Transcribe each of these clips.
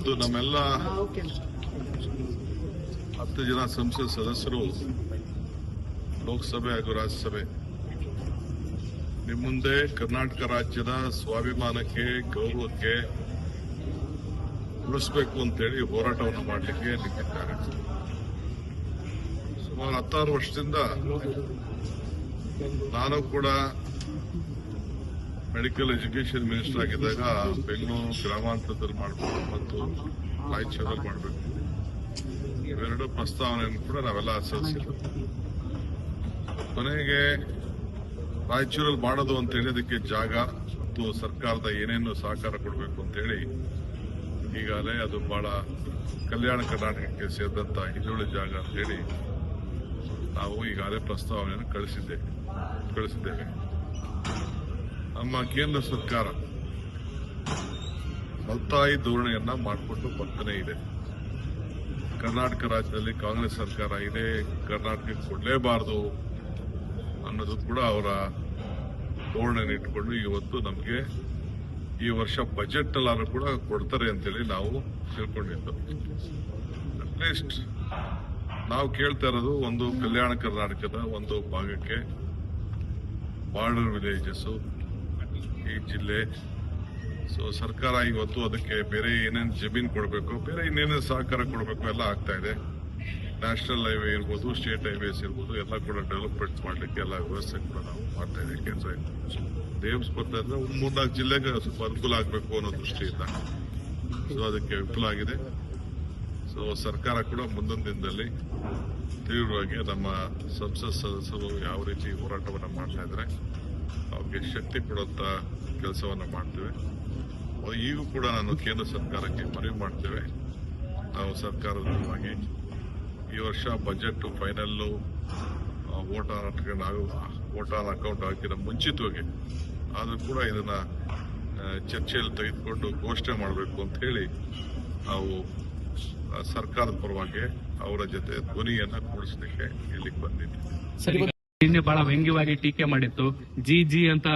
ಇವತ್ತು ನಮ್ಮೆಲ್ಲ 10 ಜನ ಸಂಸತ್ ಸದಸ್ಯರು ಲೋಕಸಭೆ ಹಾಗೂ ರಾಜ್ಯಸಭೆ ನಿಮ್ಮ ಮುಂದೆ ಕರ್ನಾಟಕ ರಾಜ್ಯದ ಸ್ವಾಭಿಮಾನಕ್ಕೆ ಗೌರವಕ್ಕೆ ಉಳಿಸಬೇಕು ಅಂತೇಳಿ ಹೋರಾಟವನ್ನು ಮಾಡಲಿಕ್ಕೆ ನಿಂತಿದ್ದಾರೆ. ಸುಮಾರು 16 ವರ್ಷದಿಂದ ನಾನು ಕೂಡ ಮೆಡಿಕಲ್ ಎಜುಕೇಶನ್ ಮಿನಿಸ್ಟರ್ ಆಗಿದ್ದಾಗ ಬೆಂಗಳೂರು ಗ್ರಾಮಾಂತರದಲ್ಲಿ ಮಾಡಬೇಕು ಮತ್ತು ರಾಯಚೂರಲ್ಲಿ ಮಾಡಬೇಕು, ಇವೆರಡು ಪ್ರಸ್ತಾವನೆಯನ್ನು ಕೂಡ ನಾವೆಲ್ಲ ಸಲ್ಲಿಸಿದ್ವಿ. ಕೊನೆಗೆ ರಾಯಚೂರಲ್ಲಿ ಮಾಡೋದು ಅಂತ ಹೇಳಿ ಅದಕ್ಕೆ ಜಾಗ ಮತ್ತು ಸರ್ಕಾರದ ಏನೇನು ಸಹಕಾರ ಕೊಡಬೇಕು ಅಂತೇಳಿ ಈಗಾಗಲೇ ಅದು ಬಹಳ ಕಲ್ಯಾಣ ಕರ್ನಾಟಕಕ್ಕೆ ಸೇರಿದಂತ ಹಿಂದುಳಿದ ಜಾಗ ಅಂತ ಹೇಳಿ ನಾವು ಈಗಾಗಲೇ ಪ್ರಸ್ತಾವನೆಯನ್ನು ಕಳಿಸಿದ್ದೇವೆ. ನಮ್ಮ ಕೇಂದ್ರ ಸರ್ಕಾರ ಮಲ್ತಾಯಿ ಧೋರಣೆಯನ್ನ ಮಾಡಿಕೊಂಡು ಬರ್ತಾನೆ ಇದೆ. ಕರ್ನಾಟಕ ರಾಜ್ಯದಲ್ಲಿ ಕಾಂಗ್ರೆಸ್ ಸರ್ಕಾರ ಇದೆ, ಕರ್ನಾಟಕಕ್ಕೆ ಕೊಡಲೇಬಾರದು ಅನ್ನೋದು ಕೂಡ ಅವರ ಧೋರಣೆಯನ್ನು ಇಟ್ಕೊಂಡು ಇವತ್ತು ನಮಗೆ ಈ ವರ್ಷ ಬಜೆಟ್ ಅಲ್ಲಾದ್ರೂ ಕೂಡ ಕೊಡ್ತಾರೆ ಅಂತೇಳಿ ನಾವು ತಿಳ್ಕೊಂಡಿದ್ದು. ಅಟ್ಲೀಸ್ಟ್ ನಾವು ಕೇಳ್ತಾ ಇರೋದು ಒಂದು ಕಲ್ಯಾಣ ಕರ್ನಾಟಕದ ಒಂದು ಭಾಗಕ್ಕೆ ಬಾರ್ಡರ್ ವಿಲೇಜಸ್ ಈ ಜಿಲ್ಲೆ. ಸೊ ಸರ್ಕಾರ ಇವತ್ತು ಅದಕ್ಕೆ ಬೇರೆ ಏನೇನು ಜಮೀನು ಕೊಡಬೇಕು, ಬೇರೆ ಇನ್ನೇನೇನು ಸಹಕಾರ ಕೊಡಬೇಕು ಎಲ್ಲ ಆಗ್ತಾ ಇದೆ. ನ್ಯಾಷನಲ್ ಹೈವೇ ಇರ್ಬೋದು, ಸ್ಟೇಟ್ ಹೈವೇಸ್ ಇರ್ಬೋದು, ಎಲ್ಲ ಕೂಡ ಡೆವಲಪ್ಮೆಂಟ್ ಮಾಡಲಿಕ್ಕೆ ಎಲ್ಲ ವ್ಯವಸ್ಥೆ ಕೂಡ ನಾವು ಮಾಡ್ತಾ ಇದ್ದೀವಿ. ಯಾಕೆಂದ್ರೆ ದೇವ್ಸ್ ಬರ್ತಾ ಇದ್ರೆ 3-4 ಜಿಲ್ಲೆಗೆ ಸ್ವಲ್ಪ ಅನುಕೂಲ ಆಗಬೇಕು ಅನ್ನೋ ದೃಷ್ಟಿಯಿಂದ ಸೊ ಅದಕ್ಕೆ ವಿಫಲ ಆಗಿದೆ. ಸೊ ಸರ್ಕಾರ ಕೂಡ ಮುಂದಿನ ದಿನದಲ್ಲಿ ತೀವ್ರವಾಗಿ ನಮ್ಮ ಸಂಸತ್ ಸದಸ್ಯರು ಯಾವ ರೀತಿ ಹೋರಾಟವನ್ನು ಮಾಡ್ತಾ ಇದ್ದಾರೆ ಅವ್ರಿಗೆ ಶಕ್ತಿ ಕೊಡುವಂತ ಕೆಲಸವನ್ನ ಮಾಡ್ತೇವೆ. ಈಗೂ ಕೂಡ ನಾನು ಕೇಂದ್ರ ಸರ್ಕಾರಕ್ಕೆ ಮನವಿ ಮಾಡ್ತೇವೆ. ನಾವು ಸರ್ಕಾರದ ಪರವಾಗಿ ಈ ವರ್ಷ ಬಜೆಟ್ ಫೈನಲ್ ವೋಟರ್ ಅಕೌಂಟ್ ಹಾಕಿದ ಮುಂಚಿತವಾಗಿ ಆದ್ರೂ ಕೂಡ ಇದನ್ನ ಚರ್ಚೆಯಲ್ಲಿ ತೆಗೆದುಕೊಂಡು ಘೋಷಣೆ ಮಾಡಬೇಕು ಅಂತ ಹೇಳಿ ನಾವು ಸರ್ಕಾರದ ಪರವಾಗಿ ಅವರ ಜೊತೆ ಧ್ವನಿಯನ್ನ ಕೂಡಿಸಲಿಕ್ಕೆ ಇಲ್ಲಿಗೆ ಬಂದಿದ್ದೆ. ಬಹಳ ವ್ಯಂಗ್ಯವಾಗಿ ಟೀಕೆ ಮಾಡಿತ್ತು. ಜಿ ಅಂತ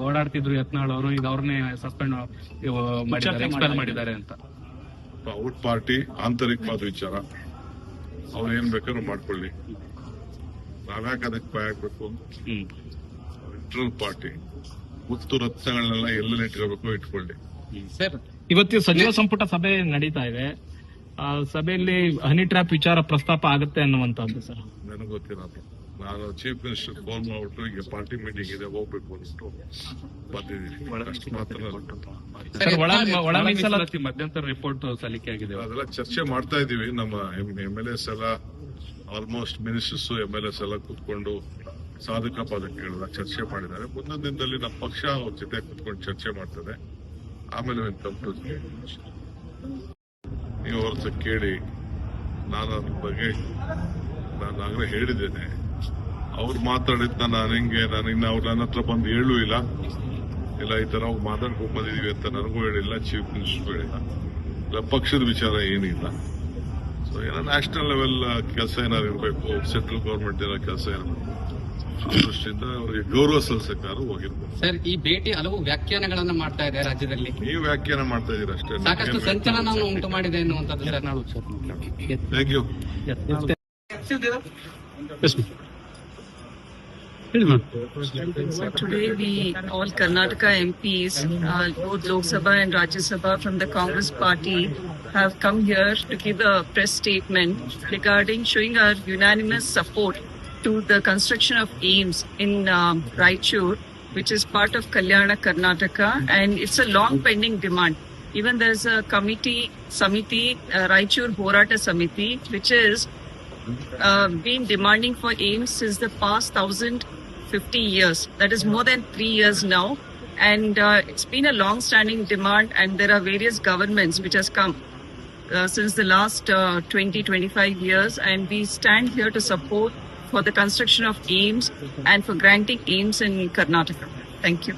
ಓಡಾಡ್ತಿದ್ರು ಯತ್ನಾಳ್ ಅವರು, ಈಗ ಅವ್ರನ್ನೇ ಸಸ್ಪೆಂಡ್ ಮಾಡಿದ್ದಾರೆ ಅಂತ. ಔಟ್ ಪಾರ್ಟಿ ಆಂತರಿಕವಾದ ವಿಚಾರ, ಅವ್ರು ಏನ್ ಬೇಕಾದ್ರೂ ಮಾಡ್ಕೊಳ್ಳಿ, ನಾವ್ಯಾಕೆ ಅದಕ್ಕೆ ಭಯ ಆಗ್ಬೇಕು? ಇಂಟರ್ನಲ್ ಪಾರ್ಟಿ ಮುತ್ತು ರತ್ನಗಳನ್ನೆಲ್ಲ ಎಲ್ಲ ಇಟ್ಕೋಬೇಕು, ಇಟ್ಕೊಳ್ಳಿ. ಇವತ್ತು ಸಚಿವ ಸಂಪುಟ ಸಭೆ ನಡೀತಾ ಇದೆ. ಸಭೆಯಲ್ಲಿ ಹನಿ ಟ್ರ್ಯಾಪ್ ವಿಚಾರ ಪ್ರಸ್ತಾಪ ಆಗುತ್ತೆ ಅನ್ನುವಂಥದ್ದು ಸರ್. ನನಗೆ ಗೊತ್ತಿಲ್ಲ, ನಾನು ಚೀಫ್ ಮಿನಿಸ್ಟರ್ ಫೋನ್ ಮಾಡ್ಬಿಟ್ಟು ಈಗ ಪಾರ್ಟಿ ಮೀಟಿಂಗ್ ಇದೆ ಹೋಗ್ಬೇಕು ಅಂದ್ಬಿಟ್ಟು ಬಂದಿದ್ದೀನಿ. ಅಷ್ಟು ಮಾತ್ರ. ಒಳ ಮೀಸಲಾತಿ ಮಧ್ಯಂತರ ರಿಪೋರ್ಟ್ ಸಲ್ಲಿಕೆ ಆಗಿದೆ, ಅದೆಲ್ಲ ಚರ್ಚೆ ಮಾಡ್ತಾ ಇದೀವಿ. ನಮ್ಮ MLAs ಎಲ್ಲ ಆಲ್ಮೋಸ್ಟ್ ಮಿನಿಸ್ಟರ್ಸ್ MLAs ಎಲ್ಲ ಕೂತ್ಕೊಂಡು ಸಾಧಕ ಬಾಧಕಗಳನ್ನ ಚರ್ಚೆ ಮಾಡಿದ್ದಾರೆ. ಮುಂದಿನ ದಿನದಲ್ಲಿ ನಮ್ಮ ಪಕ್ಷ ಅವ್ರ ಜೊತೆ ಕೂತ್ಕೊಂಡು ಚರ್ಚೆ ಮಾಡ್ತದೆ. ಆಮೇಲೆ ನೀವು ಅವ್ರ ಕೇಳಿ, ನಾನು ಅದ್ರ ಬಗ್ಗೆ ನಾನು ಆಗಲೇ ಹೇಳಿದ್ದೇನೆ. ಅವ್ರು ಮಾತಾಡಿದ್ನ ನಾನು ಇನ್ನು ಅವ್ರು ನನ್ನ ಹತ್ರ ಬಂದು ಹೇಳೂ ಇಲ್ಲ ಈ ತರ ಮಾತಾಡ್ಕೊಂಡು ಬಂದಿದೀವಿ ಅಂತ ನನಗೂ ಹೇಳಿಲ್ಲ, ಚೀಫ್ ಮಿನಿಸ್ಟರ್ ಹೇಳಿಲ್ಲ, ಇಲ್ಲ ಪಕ್ಷದ ವಿಚಾರ ಏನಿಲ್ಲ. ಸೊ ಏನೋ ನ್ಯಾಷನಲ್ ಲೆವೆಲ್ ಕೆಲಸ ಏನಾದ್ರು ಇರಬೇಕು, ಸೆಂಟ್ರಲ್ ಗವರ್ಮೆಂಟ್ ಏನೋ ಕೆಲಸ ಇರಬೇಕು, ಆ ದೃಷ್ಟಿಯಿಂದ ಅವರಿಗೆ ಗೌರವ ಸಲ್ಲಿಸಕ್ಕಾದ್ರೂ ಹೋಗಿರ್ಬೋದು. ಸರ್, ಈ ಭೇಟಿ ಹಲವು ವ್ಯಾಖ್ಯಾನಗಳನ್ನ ಮಾಡ್ತಾ ಇದೆ ರಾಜ್ಯದಲ್ಲಿ. ನೀವು ವ್ಯಾಖ್ಯಾನ ಮಾಡ್ತಾ ಇದೀರ ಅಷ್ಟೇ, ಸಾಕಷ್ಟು ಸಂಚಲನ ಉಂಟು ಮಾಡಿದೆ ಎನ್ನುವಂಥದ್ದು sir. Thank you. So today all Karnataka MPs, both Lok Sabha and Rajya Sabha from the Congress party have come here to give a press statement regarding showing our unanimous support to the construction of AIIMS in Raichur, which is part of Kalyana Karnataka, and it's a long pending demand. Even there's a Samiti, Raichur Horata Samiti, which is been demanding for AIIMS since the past 1050 years. That is more than 3 years now. And it's been a long-standing demand, and there are various governments which has come since the last 20-25 years. And we stand here to support for the construction of AIIMS and for granting AIIMS in Karnataka. Thank you.